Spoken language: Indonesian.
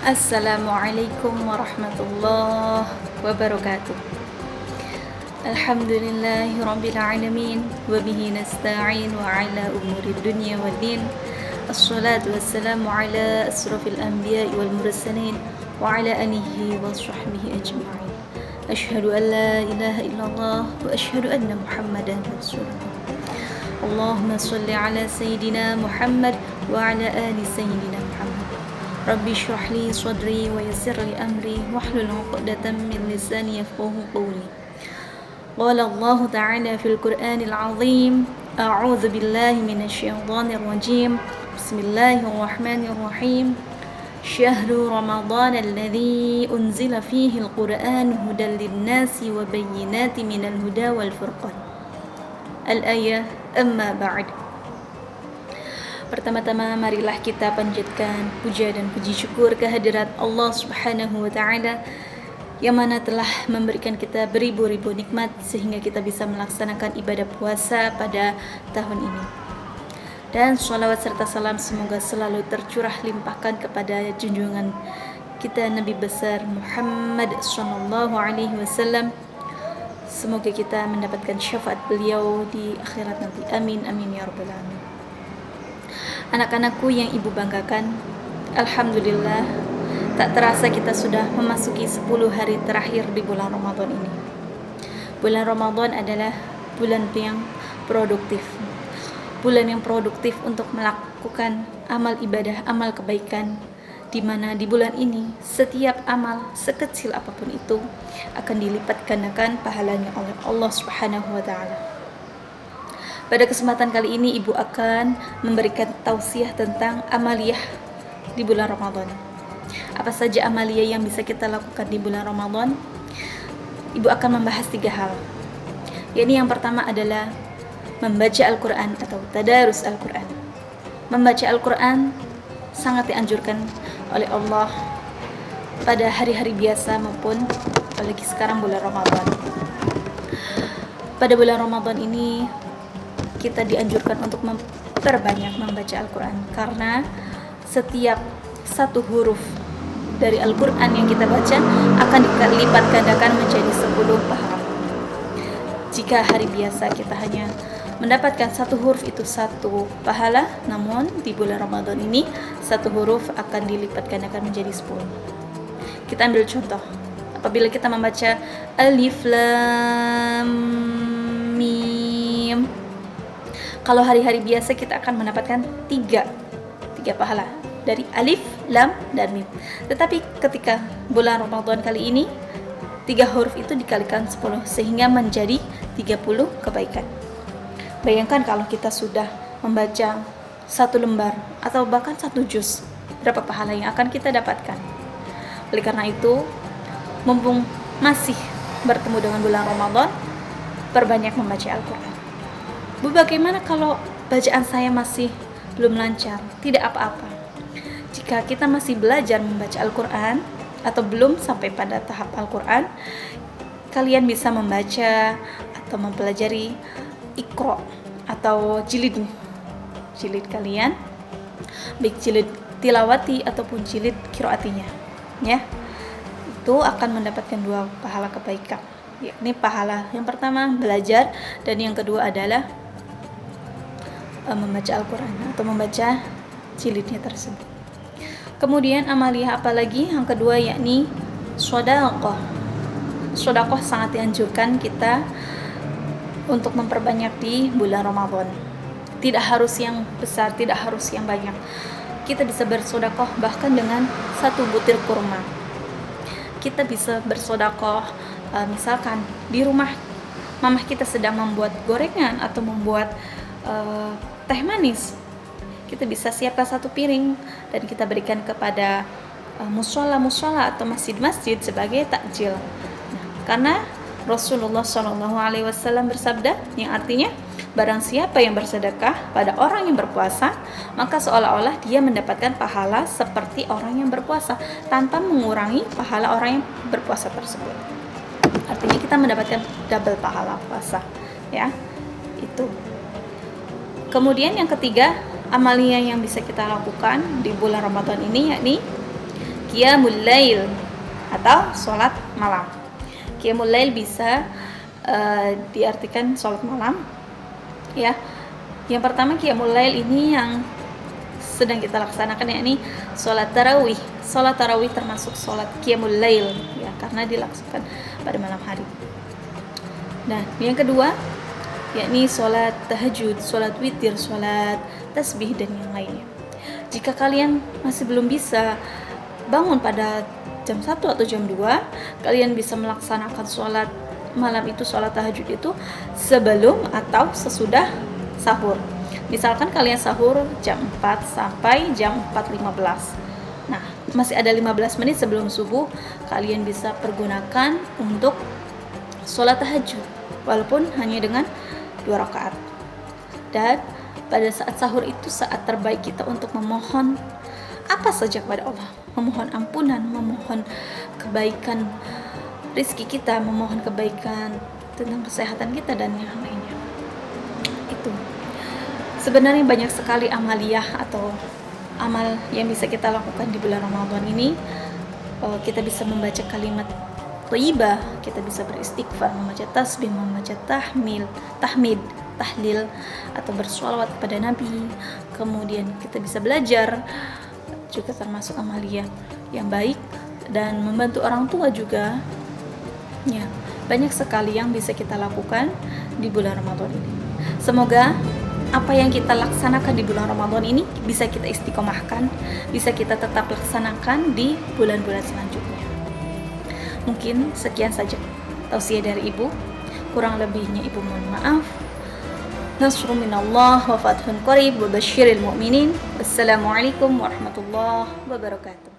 Assalamualaikum warahmatullahi wabarakatuh. Alhamdulillahi rabbil alamin wa bihi nasta'in wa ala umuri dunya waddin. Assalatu wassalamu ala asrafil anbiya'i wal mursalin wa ala alihi wa sahbihi ajma'in. Asyhadu an la ilaha illallah wa asyhadu anna Muhammadan rasulullah. Allahumma shalli ala sayyidina Muhammad wa ala ali sayyidina Muhammad. Rabbi shrah li sadri wa yassir li amri wahlul 'uqdatam min lisani yafqahu qawli. Qala Allah ta'ala fil Qur'anil 'azim, a'udzu billahi minasy syaithanir rajim. Bismillahirrahmanirrahim. Syahru Ramadan alladzi unzila fihi al-Qur'an hudan lin-nasi wa bayyinatin minal huda wal furqan. Al-ayah, amma ba'd. Pertama-tama marilah kita panjatkan puja dan puji syukur kehadirat Allah Subhanahu wa taala yang mana telah memberikan kita beribu-ribu nikmat sehingga kita bisa melaksanakan ibadah puasa pada tahun ini. Dan sholawat serta salam semoga selalu tercurah limpahkan kepada junjungan kita Nabi besar Muhammad sallallahu alaihi wasallam. Semoga kita mendapatkan syafaat beliau di akhirat nanti. Amin amin ya rabbal alamin. Anak-anakku yang ibu banggakan, alhamdulillah tak terasa kita sudah memasuki 10 hari terakhir di bulan Ramadan ini. Bulan Ramadan adalah bulan yang produktif. Bulan yang produktif untuk melakukan amal ibadah, amal kebaikan, di mana di bulan ini setiap amal sekecil apapun itu akan dilipat gandakan pahalanya oleh Allah Subhanahu wa taala. Pada kesempatan kali ini ibu akan memberikan tausiah tentang amaliyah di bulan Ramadan. Apa saja amaliyah yang bisa kita lakukan di bulan Ramadan? Ibu akan membahas 3 hal. Yakni yang pertama adalah membaca Al-Quran atau tadarus Al-Quran. Membaca Al-Quran sangat dianjurkan oleh Allah pada hari-hari biasa maupun apalagi sekarang bulan Ramadan. Pada bulan Ramadan ini kita dianjurkan untuk memperbanyak membaca Al-Quran karena setiap satu huruf dari Al-Quran yang kita baca akan dilipat gandakan menjadi 10 pahala. Jika hari biasa kita hanya mendapatkan satu huruf itu 1 pahala, namun di bulan Ramadan ini satu huruf akan dilipat gandakan menjadi 10. Kita ambil contoh, apabila kita membaca Alif Lam Mim, kalau hari-hari biasa kita akan mendapatkan 3 pahala dari Alif, Lam, dan Mim. Tetapi ketika bulan Ramadan kali ini 3 huruf itu dikalikan 10 sehingga menjadi 30 kebaikan. Bayangkan kalau kita sudah membaca 1 lembar atau bahkan 1 juz, berapa pahala yang akan kita dapatkan. Oleh karena itu, mumpung masih bertemu dengan bulan Ramadan, perbanyak membaca Al-Quran. Bu, bagaimana kalau bacaan saya masih belum lancar? Tidak apa-apa. Jika kita masih belajar membaca Al-Quran atau belum sampai pada tahap Al-Quran, kalian bisa membaca atau mempelajari Iqra atau jilid kalian, baik jilid tilawati ataupun jilid qiraatinya, ya. Itu akan mendapatkan 2 pahala kebaikan. Yakni pahala yang pertama belajar dan yang kedua adalah membaca Al-Quran atau membaca jilidnya tersebut. Kemudian amaliyah apalagi yang kedua yakni shadaqah. Shadaqah sangat dianjurkan kita untuk memperbanyak di bulan Ramadan. Tidak harus yang besar, tidak harus yang banyak. Kita bisa bersedekah bahkan dengan 1 butir kurma. Kita bisa bersedekah misalkan di rumah mamah kita sedang membuat gorengan atau membuat teh manis, kita bisa siapkan 1 piring dan kita berikan kepada musola atau masjid-masjid sebagai takjil. Karena Rasulullah SAW bersabda yang artinya barang siapa yang bersedekah pada orang yang berpuasa, maka seolah-olah dia mendapatkan pahala seperti orang yang berpuasa tanpa mengurangi pahala orang yang berpuasa tersebut. Artinya kita mendapatkan double pahala puasa, ya. Itu. Kemudian yang ketiga, amalia yang bisa kita lakukan di bulan Ramadan ini yakni qiyamul lail atau sholat malam. Qiyamul lail bisa diartikan sholat malam, ya. Yang pertama, qiyamul lail ini yang sedang kita laksanakan, yakni sholat tarawih. Sholat tarawih termasuk sholat qiyamul lail, ya, karena dilaksanakan pada malam hari. Nah, yang kedua yakni sholat tahajud, sholat witir, sholat tasbih dan yang lainnya. Jika kalian masih belum bisa bangun pada jam 1 atau jam 2, kalian bisa melaksanakan sholat malam itu, sholat tahajud itu sebelum atau sesudah sahur. Misalkan kalian sahur jam 4 sampai jam 4.15. Nah, masih ada 15 menit sebelum subuh, kalian bisa pergunakan untuk sholat tahajud, walaupun hanya dengan 2 rakaat. Dan pada saat sahur itu saat terbaik kita untuk memohon apa saja kepada Allah, memohon ampunan, memohon kebaikan rezeki kita, memohon kebaikan tentang kesehatan kita dan yang lainnya. Itu sebenarnya banyak sekali amaliyah atau amal yang bisa kita lakukan di bulan Ramadan ini. Kita bisa membaca kalimat thayyibah, kita bisa beristighfar, membaca tasbih, membaca tahmid, tahlil, atau bersolawat kepada Nabi. Kemudian kita bisa belajar, juga termasuk amaliyah yang baik, dan membantu orang tua juga. Ya, banyak sekali yang bisa kita lakukan di bulan Ramadan ini. Semoga apa yang kita laksanakan di bulan Ramadan ini bisa kita istiqomahkan, bisa kita tetap laksanakan di bulan-bulan selanjutnya. Mungkin sekian saja tausiah dari Ibu. Kurang lebihnya Ibu mohon maaf. Nasrun minallah wa fathun qarib wa basyiril mu'minin. Wassalamualaikum warahmatullahi wabarakatuh.